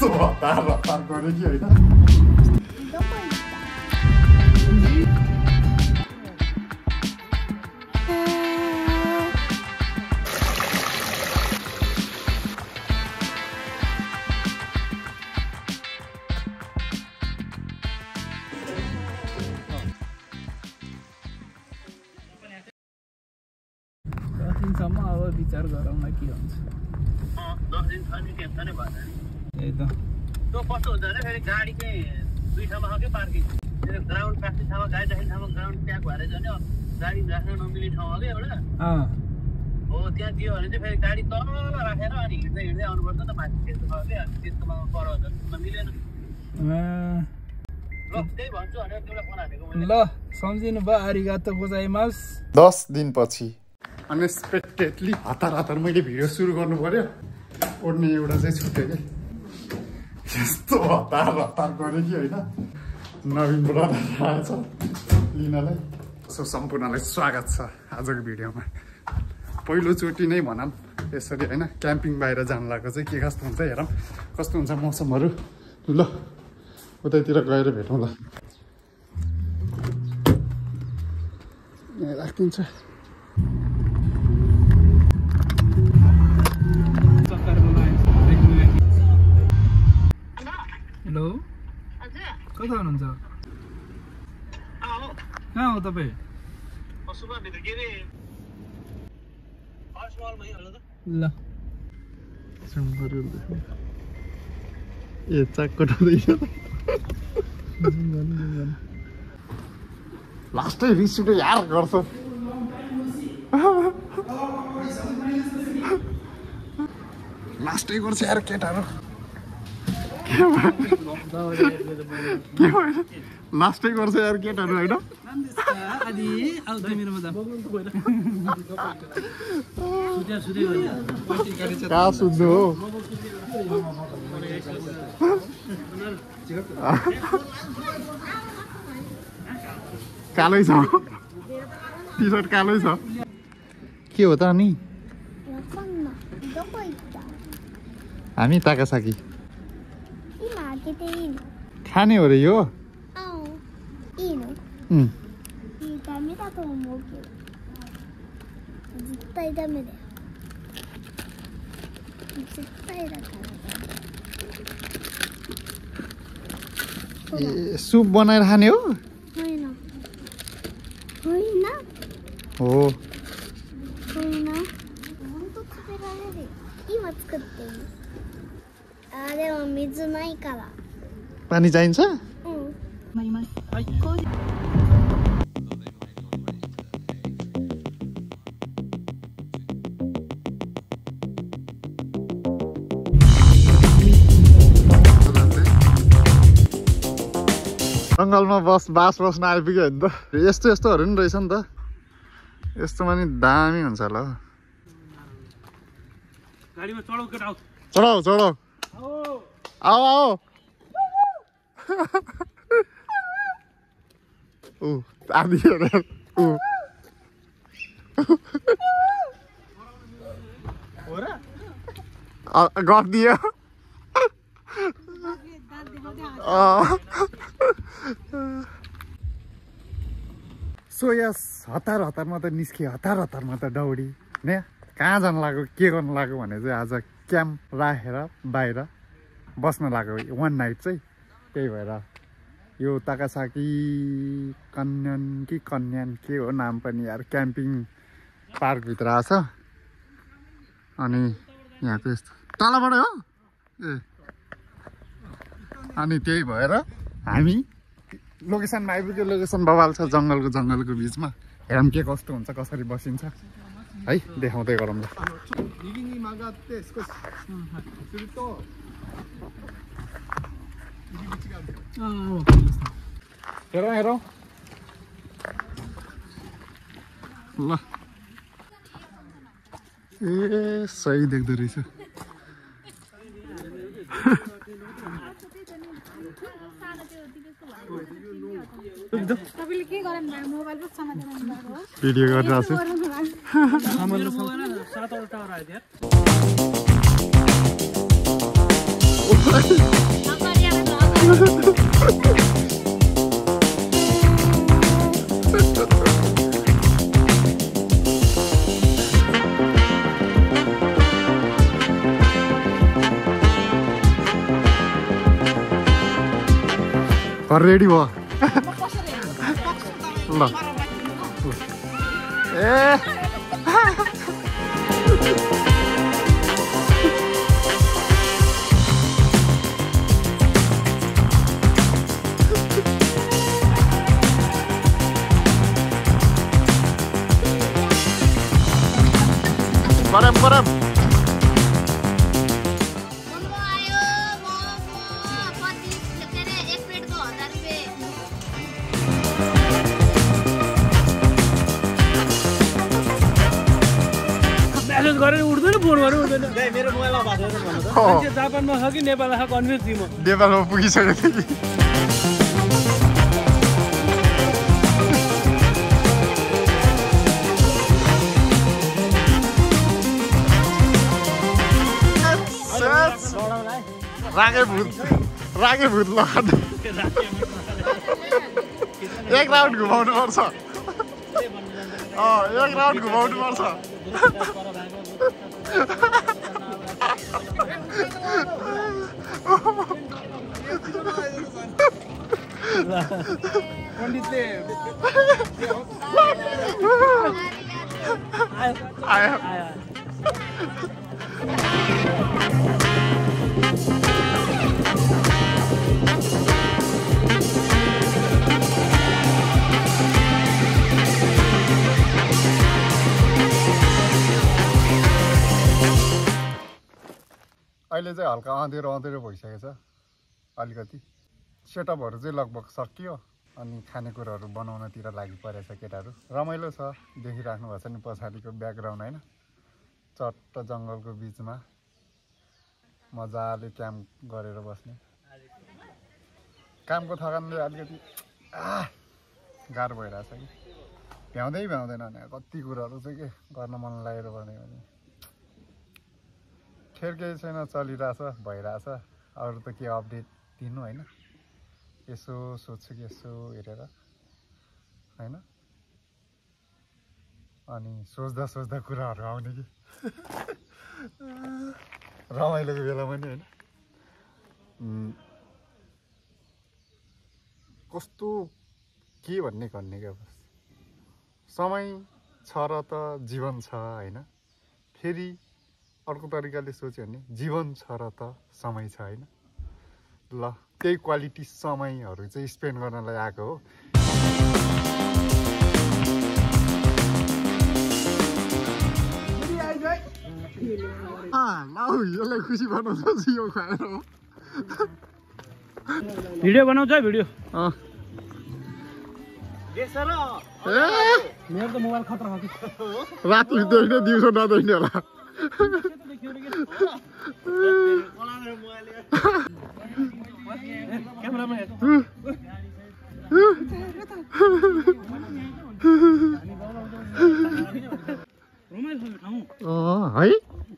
यस्तो हतार हतार गरे कि होइन दिनसम्म अब विचार गरौँ न के हुन्छ 10 दिन छ नि टेन्सन नै भएन नि त्यही त त्यो कस्तो हुन्छ भने फेरि गाडी चाहिँ दुई ठाउँमा छ के पार्किङ ग्राउन्ड राख्ने ठाउँमा गाडी राख्ने ठाउँमा ग्राउन्ड ट्याग भएर चाहिँ गाडी राख्न नमिल्ने ठाउँ हो कि एउटा हो त्यहाँ दियो भने चाहिँ फेरि गाडी तल राखेर अनि हिँड्दै हिँड्दै आउनुपर्छ नि त माथि त्यस्तो भयो कि अनि त्यस्तोमा पर मिलेन ल त्यही भन्छु भनेर तिमीलाई फोन हालेको ल सम्झिनु भयो आरिगातो गोजाइमास 10 दिनपछि अनएक्सपेक्टेडली हतार हतार मैले भिडियो सुरु गर्नु पर्यो ओड्ने एउटा चाहिँ छुट्यो कि यस्तो हतार हतार गरे कि होइन नवीन ब्रदर आएछ लिनलाई सो सम्पूर्णलाई स्वागत छ आजको भिडियोमा पहिलोचोटि नै भनौँ यसरी होइन क्याम्पिङ बाहिर जानु लागेको चाहिँ के कस्तो हुन्छ हेरौँ कस्तो हुन्छ मौसमहरू ल उतैतिर गएर भेटौँ ल राखिदिन्छ हेलो कता हुनुहुन्छ कहाँ हो तपाईँ ल ए चाकको डोदैछ लास्टै रिस उठ्यो यार गर्छ लास्टै गर्छ यार केटाहरू लास्टै गर्छ यार केटाहरू होइन कहाँ सुत्नु हो कालै छ टी सर्ट कालै छ के हो त अनि हामी ताकासाकी खाने हो रे यो सुप बनाएर खाने हो हो पानी चाहिन्छ जङ्गलमा बास बस्न आइपुग्यो भने त यस्तोहरू नि रहेछ नि त यस्तोमा नि दामी हुन्छ होला चढाउ चढाउ आओ आओ आदि गरिदियो सो यस हतार हतारमा त निस्कियो हतार हतारमा त दौडी ने कहाँ जानु लाग्यो के गर्नु लाग्यो भने चाहिँ आज क्याम्प राखेर बाहिर बस्न लाग्यो 1 नाइट चाहिँ त्यही भएर यो ताकासाकी कन्यान कि कन्यान के हो नाम पनि यार क्याम्पिङ पार्कभित्र आछ अनि यहाँको यस्तो तलबाट हो ए अनि त्यही भएर हामी लोकेसनमा आइपुग्यो लोकेसन बवाल छ जङ्गलको बिचमा हेरौँ के कस्तो हुन्छ कसरी बसिन्छ है देखाउँदै गरौँ ल हेरौँ ल ए सही देख्दो रहेछ भिडियो गरिरहेको छु रेडी भयो ल ए परम म्यासेज गरेर उठ्दैन फोन गरेर उठ्दैन मेरो मोबाइलमा भएको छ भन्नु त मान्छे जापानमा छ कि नेपालमा छ कन्फ्युज थिएँ म नेपालमा पुगिसकेको थिएँ कि रागे भूत लगाएर एक राउन्ड घुमाउनु पर्छ एक राउन्ड घुमाउनु पर्छ पण्डितले आयो अहिले चाहिँ हल्का अँधेरो भइसकेको छ अलिकति सेटअपहरू चाहिँ लगभग सकियो अनि खानेकुराहरू बनाउनतिर लागि परेछ केटाहरू रमाइलो छ देखिराख्नु भएको छ नि पछाडिको ब्याकग्राउन्ड हैन चट्ट जङ्गलको बिचमा मजाले क्याम्प गरेर बस्ने कामको थकानले अलिकति गाह्रो भइरहेछ कि भ्याउँदैन नि कति कुराहरू चाहिँ के गर्न मन लागेर भने खेर केही छैन चलिरहेछ भइरहेछ अरू त के अपडेट दिनु हैन यसो सोध्छु कि यसो हेरेर हैन अनि सोच्दा कुराहरू आउने कि रमाइलोको बेलामा नि हैन कस्तो के भन्ने क्या बस समय छ र त जीवन छ हैन फेरि अर्को तरिकाले सोच्यो भने जीवन छ र त समय छ हैन ल त्यही क्वालिटी समयहरू चाहिँ स्पेन्ड गर्नलाई आएको हो यसलाई खुसी बनाउँछ यो खाएर भिडियो बनाउँछ भिडियो मेरो त मोबाइल खतरा छ राति देख्ने दिउँसो नदेख्ने होला है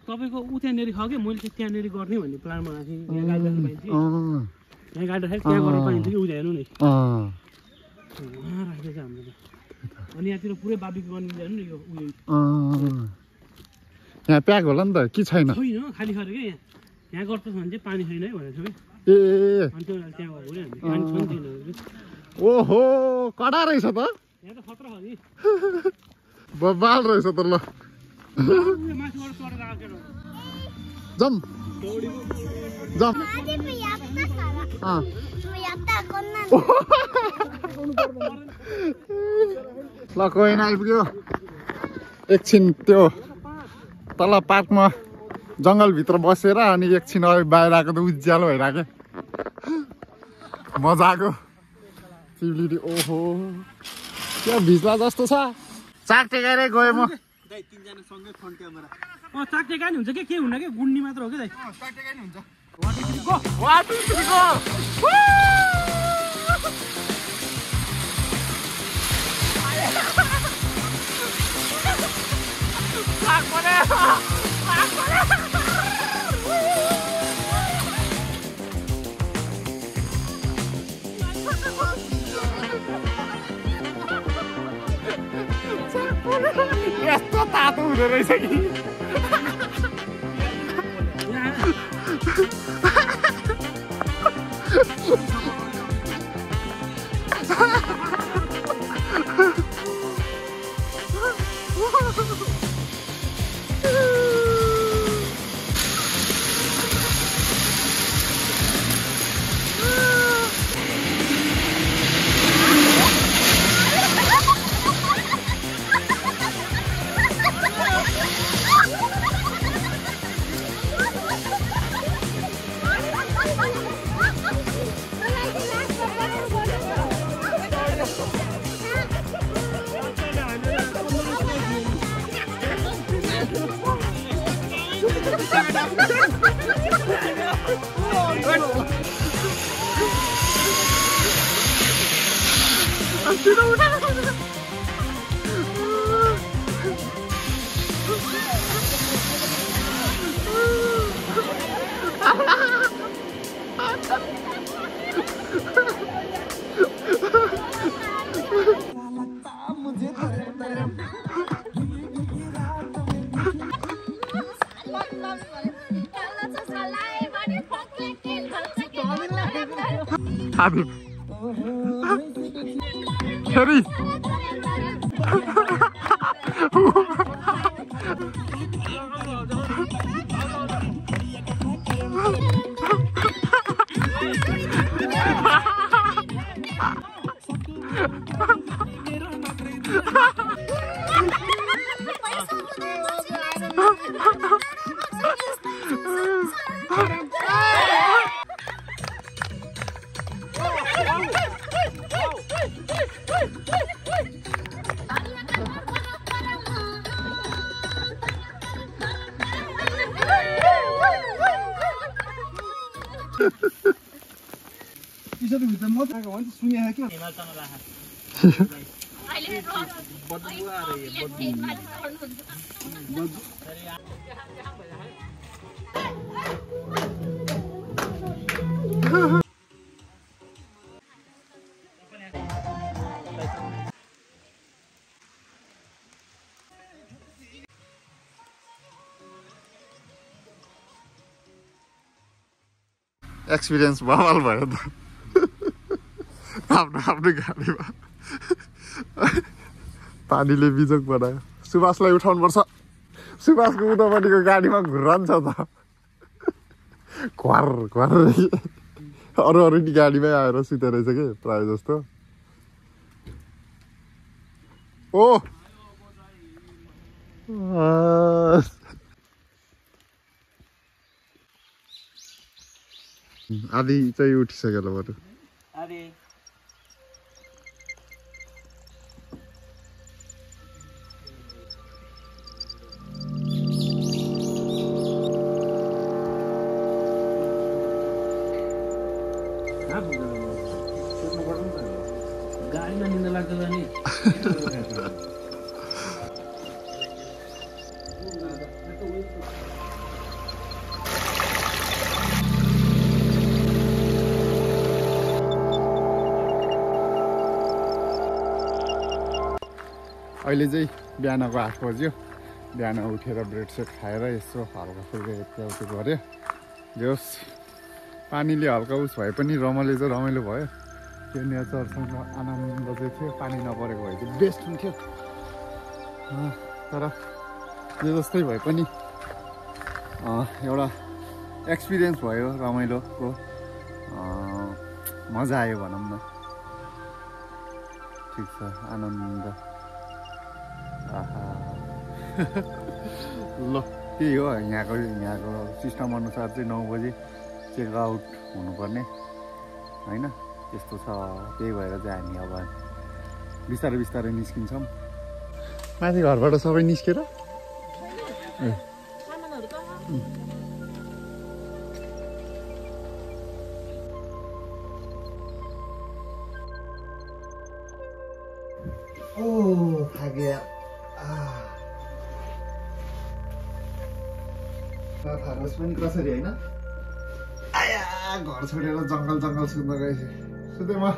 तपाईँको उ त्यहाँनिर छ कि मैले चाहिँ त्यहाँनिर गर्ने भन्ने प्लान बनाएको थिएँ यहाँ गाडी राख्नु पाइन्छ यहाँ गाडी राखेर त्यहाँ गर्न पाइन्छ कि उता हेर्नु नि राखेको छ हाम्रो अनि यहाँतिर पुरै बाबीको गर्नु हेर्नु नि यो उयो यहाँ प्याक होला नि त कि छैन छैन खाली खरे क्या यहाँ गर्छ भने चाहिँ पानी छैन है भनेको छु ए अनि त्यो त्यहाँ गयो पानी छैन ओहो कडा रहेछ त यहाँ त खतरा छ नि बबाल रहेछ त ल जम जम ल कोही आइपुग्यो एकछिन त्यो तल पार्कमा जङ्गलभित्र बसेर अनि एकछिन अघि बाहिर आएको त उज्यालो भइरहेको मजाको चिब्लिडी ओहो क्या भिज्ला जस्तो छ चाक टेकाइरै गएँ म चाक टेका नि हुन्छ कि के हुन्न कि गुन्डी मात्र हो कि दाइ चाक टेकाइ नि हुन्छ हुँदो रहेछ कि Habib. Harry. Experience bawal भयो त आफ्नो गाडीमा पानीले बिजोक बनायो सुभाषलाई उठाउनु पर्छ सुभाषको उतापट्टिको गाडीमा घुरन्छ त घर अरू नि गाडीमै आएर सुते रहेछ के प्रायः जस्तो ओ आधी चाहिँ उठिसक्यो ल बरु गाडीमा निन्दा लाग्दैन नि अहिले चाहिँ बिहानको 8 बज्यो बिहान उठेर ब्रेड सेक खाएर यसो हल्का फुल्का यताउति गऱ्यो जोस् पानीले हल्का उस भए पनि रमाइलो चाहिँ रमाइलो भयो त्यो नेचरसँग आनन्द चाहिँ थियो पानी नपरेको भए चाहिँ बेस्ट हुन्थ्यो तर यो जस्तै भए पनि एउटा एक्सपिरियन्स भयो रमाइलोको मजा आयो भनौँ न ठिक छ आनन्द ल त्यही हो यहाँको सिस्टम अनुसार चाहिँ 9 बजे चेकआउट हुनुपर्ने होइन त्यस्तो छ त्यही भएर चाहिँ हामी अब बिस्तारै बिस्तारै निस्किन्छौँ माथि घरबाट सबै निस्केर ओ थाक्यो फारस पनि कसरी होइन आया घर छोडेर जङ्गल सुत्न गएछु सुतेमा